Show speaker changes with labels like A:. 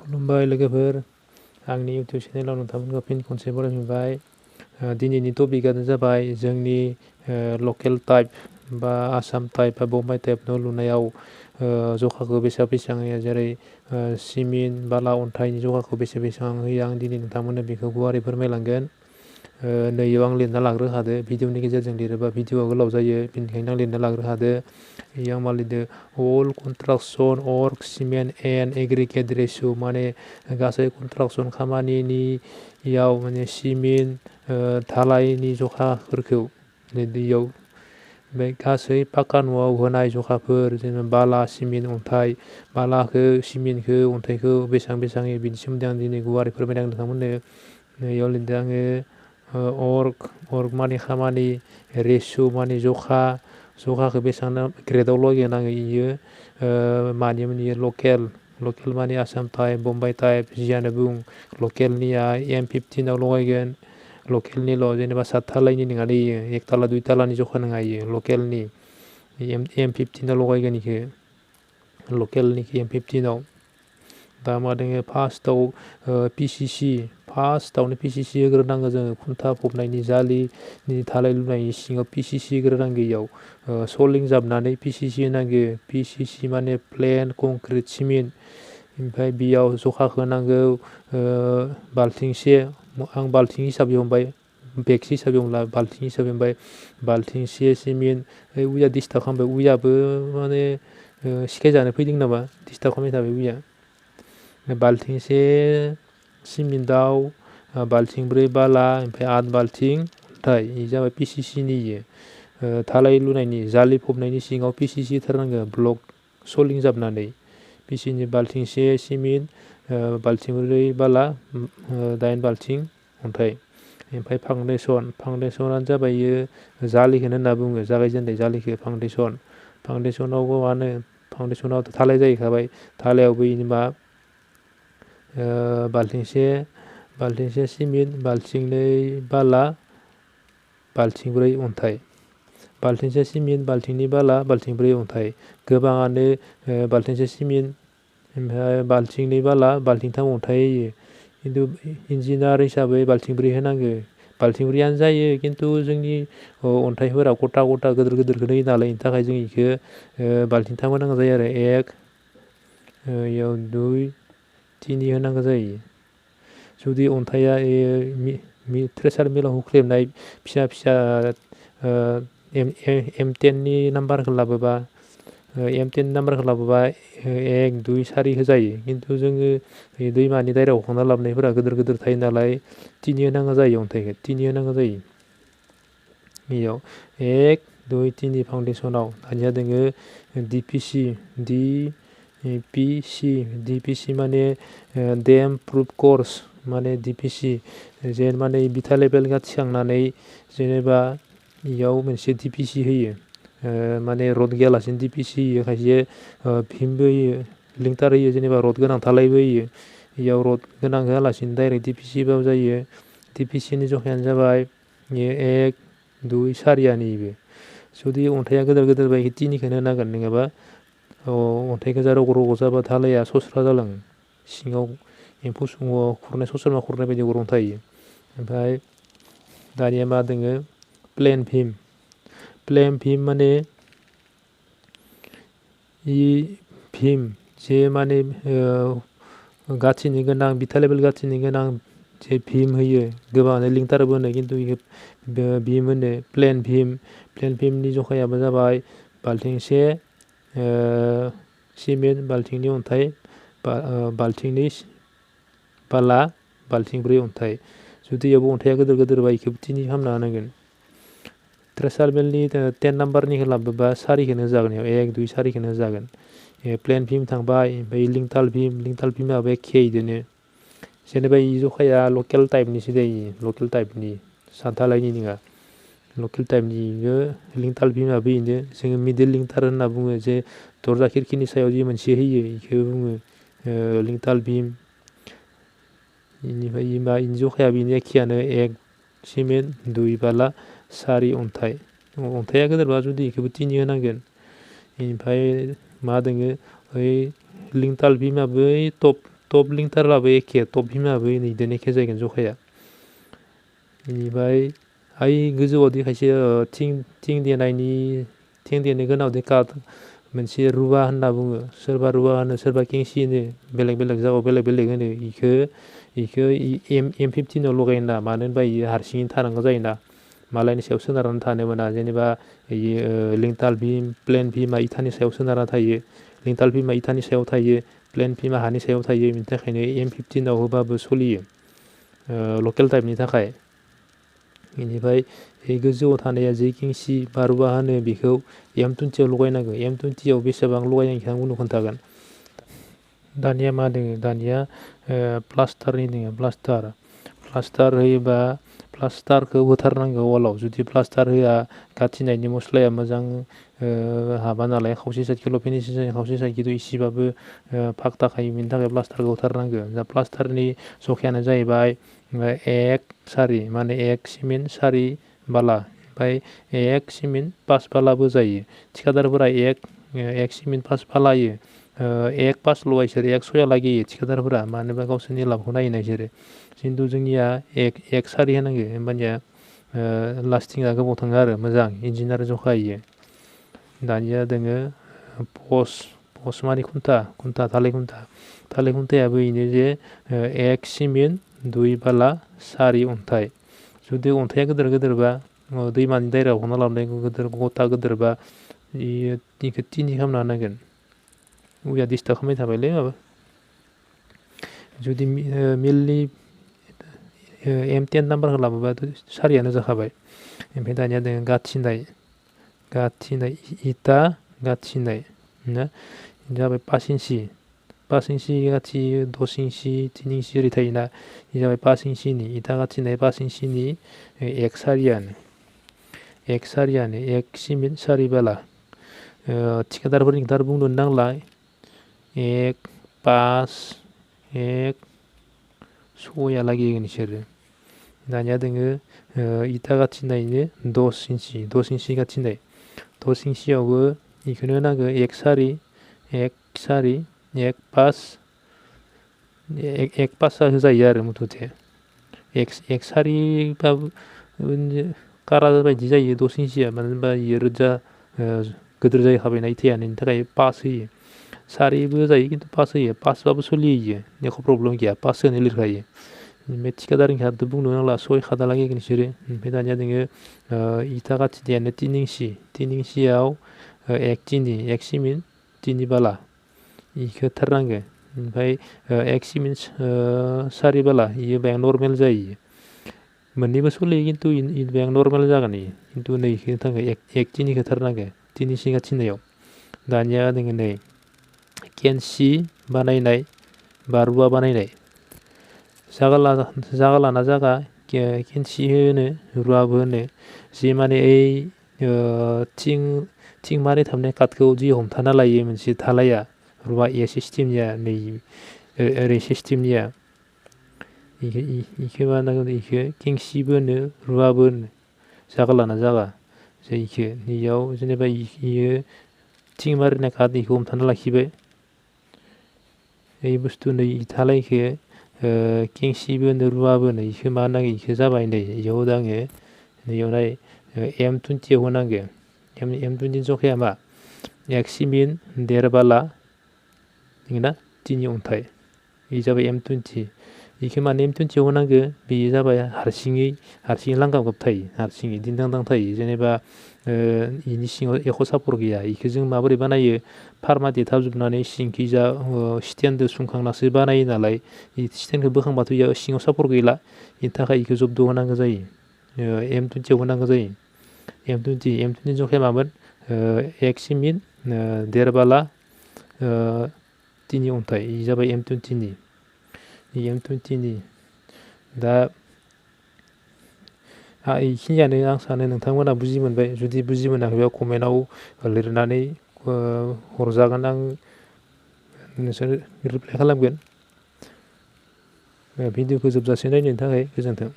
A: खुलुमबाय लोगोफोर आंनि इउटिउब चेनेलाव नोंथांमोनखौ फिन खनसे बरायफिनबाय दिनैनि टपिकआनो जाबाय जोंनि लकेल टाइप बा आसाम टाइप बा बम्बाइ टाइप न' लुनायाव जखाखौ बेसेबां होयो जेरै सिमेन्ट बाला अन्थाइनि जखाखौ बेसेबां होयो आं दिनै नोंथांमोननो बेखौ गुवारै फोरमायलांगोन नैयाव आं लिरना लाग्रोखादो भिडिअनि गेजेरजों लिरोबा भिडिअआ गोलाव जायो बेनिखायनो आं लिरना लाग्रोखादो इयाव मा लिरदो अल कन्स्ट्राक्सन वर्क सिमेन्ट एन्ड एग्रिगेट रेसिअ माने गासै कन्स्ट्राक्सन खामानिनियाव माने सिमेन्ट धालायनि जखाफोरखौ दैयाव ओमफ्राय गासै पाक्का न'आव होनाय जखाफोर जेनेबा बाला सिमेन्ट अन्थाइ बालाखौ सिमेन्टखौ अन्थाइखौ बेसेबां होयो बिनि सोमोन्दै आं दिनै गुवारै फोरमायना नोंथांमोननो नैयाव लिरदों आङो अर्क माने खामानि रेसिअ माने जखाखौ बेसेबां ग्रेदाव लगायगोन आङो इयो मानिमोन इयो लकेल माने आसाम टाइप बम्बाइ टाइप जियानो बुं लकेलनिया M15 लगायगोन लकेलनिल' जेनेबा 7 थालायनि नङा दे इयो 1 थाला 2 थालानि जखा नङा इयो लकेलनि M15 लगायगोन इखो लकेलनिखौ M15 दा मा दोङो फार्स्टआव फार्स्टआवनो PCC होग्रोनांगौ जोङो खुन्था फबनायनि जालिनि धालाय लुनायनि सिङाव PCC होग्रोनांगौ इयाव सलिं जाबनानै PCC होनांगौ PCC माने प्लेन कंक्रिट सिमेन्ट ओमफ्राय बेयाव जखाखौ नांगौ बाल्थिंसे आं बाल्थिं हिसाबै हमबाय बेगसे हिसाबै हमला बाल्थिं हिसाबै हमबाय बाल्थिंसे सिमेन्ट उइया डिस्टार्ब खालामबाय उइयाबो माने सिखायजानो फैदों नामा डिस्टार्ब खालामबाय थाबाय उइया बाल्थिंसे सिमेन्टआव बाल्थिंब्रै बाला ओमफ्राय 8 बाल्थिं अन्थाइ इ जाबाय PCCनि इयो धालाय लुनायनि जालि फबनायनि सिङाव PCC होथारनांगौ ब्लक सलिं जाबनानै PCCनि बाल्थिंसे सिमेन्ट बाल्थिंब्रै बाला 8 बाल्थिं अन्थाइ ओमफ्राय फाउन्डेसनानो जाबाय इयो जालिखौनो होनना बुङो जागायजेननाय जालिखौ फाउन्डेसनाव मा होनो फाउन्डेसनावथ' धालाय जाहैखाबाय धालायावबो जेनेबा बाल्थिंसे सिमेन्ट बाल्थिंनै बाला बाल्थिंब्रै अन्थाइ बाल्थिंसे सिमेन्ट बाल्थिंनै बाला बाल्थिंब्रै अन्थाइ गोबाङानो बाल्थिंसे सिमेन्ट ओमफ्राय बाल्थिंनै बाला बाल्थिंथाम अन्थाइ होयो खिन्थु इन्जिनियार हिसाबै बाल्थिंब्रै होनांगौ बाल्थिंब्रैयानो जायो खिन्थु जोंनि अन्थाइफोरा गथा गिदिरखौनो होयो नालाय बेनि थाखाय जों बेखौ बाल्थिंथाम होनांगौ जायो आरो इयाव 2 3 होनांगौ जायो जुदि अन्थाइया थ्रेसार मिलाव हुख्रेबनाय फिसा M10नि नाम्बारखौ लाबोबा M10 नाम्बारखौ लाबोबा 1 2 4 होजायो खिन्थु जोङो दैमानि दाइरेक्ट हखांना लाबोनायफोरा गिदिर थायो नालाय 3 होनांगौ जायो अन्थाइखौ 3 होनांगौ जायो इयाव 1 2 3 फाउन्डेसनाव दानिया दोङो DPC माने डेम प्रुफ कर्स माने DPC जेन माने बिथा लेभेल थिखांनानै जेनेबा इयाव मोनसे DPC होयो माने रड गैयालासिनो DPC होयो खायसे भिमबो होयो लिंटार होयो जेनेबा रड गोनां धालायबो होयो इयाव रड गोनां होआलासिनो डाइरेक्ट DPC बाबो जायो DPCनि जखायानो जाबाय 1 2 4 इबो जुदि अन्थाइया गिदिरबा 3खौनो होनांगोन नङाबा अन्थाइ गोजा रग' जाबा धालाया सस्रा जालाङो सिङाव एम्फौ खुरनाय सस्रमा खुरनाय बायदि गरं थायो ओमफ्राय दानिया मा दोङो प्लेन भिम माने भिम जे माने गाथिनि गोनां बिथा लेभेल गाथिनि गोनां जे भिम होयो गोबाङानो लिंटारबो होनो खिन्थु भिम होनो प्लेन भिमनि जखायाबो जाबाय बाल्थिंसे सिमेन्ट बाल्थिंनै अन्थाइ बाल्थिंनै बाला बाल्थिंब्रै अन्थाइ जुदि इयावबो अन्थाइया गिदिरबा बेखौबो 3 खालामना होनांगोन थ्रेसार मिलनि 10 नाम्बारनिखौ लाबोबा 4खौनो होजागोन 1 2 4खौनो होजागोन प्लेन भिम थांबाय ओमफ्राय लिंटाल भिमाबो एखे इदिनो जेनेबा इ जखाया लकेल टाइपनिसो जायो लकेल टाइपनि सानथालायनि नङा लकेल टाइपनि लिंटाल भिमाबो बेनो जोङो मिडिल लिंटार होनना बुङो जे दरजा खिरखिनि सायाव जि मोनसे होयो बेखौ बुङो लिंटाल भिम बेनिफ्राय इनि जखाया बेनो एखेयानो 1 सिमेन्ट 2 बाला 4 अन्थाइया गिदिरबा जुदि बेखौबो 3 होनांगोन बेनिफ्राय मा दोङो लिंटाल भिमाबो टप टप लिंटाराबो एखे टप भिमाबो इदिनो एखे जाहैगोन जखाया बेनिफ्राय ओइ गोजौआवदि खायसे थिं देनो गोनांआवदि काट मोनसे रुवा होनना बुङो सोरबा रुवा होनो सोरबा केंसि होनो बेलेग जायगायाव बेलेग होनो इखो M15आव लगायना मानो होनबा इयो हारसिङै थानांगौ जायोना मालायनि सायाव सोनारनानै थानो मोना जेनेबा इयो लिंटाल भिम प्लेन भिमा इथानि सायाव सोनारना थायो लिंटाल भिमा इथानि सायाव थायो प्लेन भिमा हानि सायाव थायो बिनि थाखायनो M15आव होबाबो सोलियो लकेल टाइपनि थाखाय बेनिफ्राय गोजौआव थानाया जे केंसि बा रुवा होनो बेखौ M20आव लगायनांगौ M20आव बेसेबां लगायनांगौ आं उनाव खोन्थागोन दानिया मा दोङो दानिया प्लास्टारनि दोङो प्लास्टार होयोबा प्लास्टारखौ होथारनांगौ वालाव जुदि प्लास्टार होआ गाथिनायनि मस्लाया मोजां हाबा नालाय खावसे साइडखिल' फिनिसिं जायो खावसे साइडखिथ' इसेबाबो फाख थाखायो बेनि थाखाय प्लास्टारखौ होथारनांगौ दा प्लास्टारनि जखायानो जाहैबाय 1 सारि माने 1 सिमेन्ट सारि बाला ओमफ्राय 1 सिमेन्ट 5 बालाबो जायो थिखादारफोरा 1 सिमेन्ट 5 बाला होयो 1 5ल' इसोर 1 6 लागि थिखादारफोरा मानो होनबा गावसोरनि लाबखौ नायोना इसोरो खिन्थु जोंनिया 1 सारि होनांगौ होमबानिया लास्टिंआ गोबाव थाङो आरो मोजां इन्जिनियार जखा इयो दानिया दोङो पस्ट माने खुन्था थालाय खुन्थायाबो बेनो जे 1 सिमेन्ट 2 बाला 4 अन्थाइ जुदि अन्थाइया गिदिरबा दैमानि दायरायाव हमना लाबोनाय गथा गिदिरबा इखौ 3 खालामना होनांगोन उया डिस्टार्ब खालामबाय थाबायलै माबा जुदि मिलनि M10 नाम्बारखौ लाबोबाथ' सारियानो जाखाबाय ओमफ्राय दानिया दोङो गाथिनाय इटा गाथिनाय ना जाबाय 5 इन्सि गाथियो 10 इन्सि 3 इन्सि ओरै थायोना इ जाबाय 5 इन्सिनि इटा गाथिनाय 5 इन्सिनि 1 सारियानो 1 सिमेन्ट 4 बाला थिखादारफोरनि खोथा बुंनो नांला 1 5 1 6 लागि होगोन इसोरो दानिया दोङो इटा गाथिनायनो 10 इन्सि गाथिनाय 10 इन्सियावबो इखौनो होनांगौ 1 सारि 1 5 1 5 होजायो आरो मुथथे 1 सारिबाबो कारा बायदि जायो 10 इन्सिया मानो होनबा इयो रोजा गिदिर जाहैखाबायना इटायानो इनि थाखाय 5 होयो सारिबो जायो खिन्थु 5 होयो 5बाबो सोलियो एख' प्रब्लेम गैया 5 होनो लिरखायो ओमफ्राय थिखादारनि खोथाथ' बुंनो नांला 6 खादा लागि होगोन इसोरो ओमफ्राय दानिया दोङो इटा गाथिनायानो 3 इन्सियाव 1 सिमेन्ट 3 बाला इखौ होथारनांगौ ओमफ्राय 1 सिमेन्ट 4 बाला इयो बाय नर्मेल जायो मोननैबो सोलियो खिन्थु बाय नर्मेल जागोन इयो खिन्थु नै इखो थाङो 1 3 होथारनांगौ 3 इन्सि गाथिनायाव दानिया दोङो नै केन्सि बानायनाय बा रुवा बानायनाय जागा लाना जागा केन्सि होनो रुवाबो होनो जि माने थिं मारै थाबनाय काटखौ जि हमथाना लायो मोनसे धालाया रुवा सिस्टेमनिया नै ओरै सिस्टेमनिया इखो मा होनना बुङो इखो केंसिबो होनो रुवाबो होनो जागा लाना जागा इखो इयाव जेनेबा इयो थिं मारिनाय काट इखौ हमथाना लाखिबाय এই बुस्थु नै धालायखो केंसिबो होनो रुवाबो होनो इखो मा होनांगौ इखो जाबाय नै इयाव आङो नैयाव नाय M20 होनांगौ M20 जखाया मा 1 सिमेन्ट 1.5 बाला नंगौना 3 अन्थाइ इ जाबाय M20 इखो माने M20 होनांगौ बेयो जाबाय हारसिङै लांगाब थायो हारसिङै दिन्दां थायो जेनेबा इनि सिङाव एख' सापर्ट गैया इखो जों माबोरै बानायो फार्मा देथाबजोबनानै सिंखिजा स्टेन्डजों सुंखांनासो बानायो नालाय स्टेन्डखौ बोखांबाथ' इयाव सिङाव सापर्ट गैला इनि थाखाय इखौ जब्द होनांगौ जायो M20 होनांगौ जायो M20 जखाया मामोन 1 सिमेन्ट 1.5 बाला 3 अन्थाइ इ जाबाय M20 दा इखिनियानो आं सानो नोंथांमोना बुजि मोनबाय जुदि बुजि मोनाखैबा कमेन्टआव लिरनानै हरजागोन आं नोंसोर रिप्लाइ खालामगोन भिडिअखौ जोबजासे नायनायनि थाखाय गोजोन्थों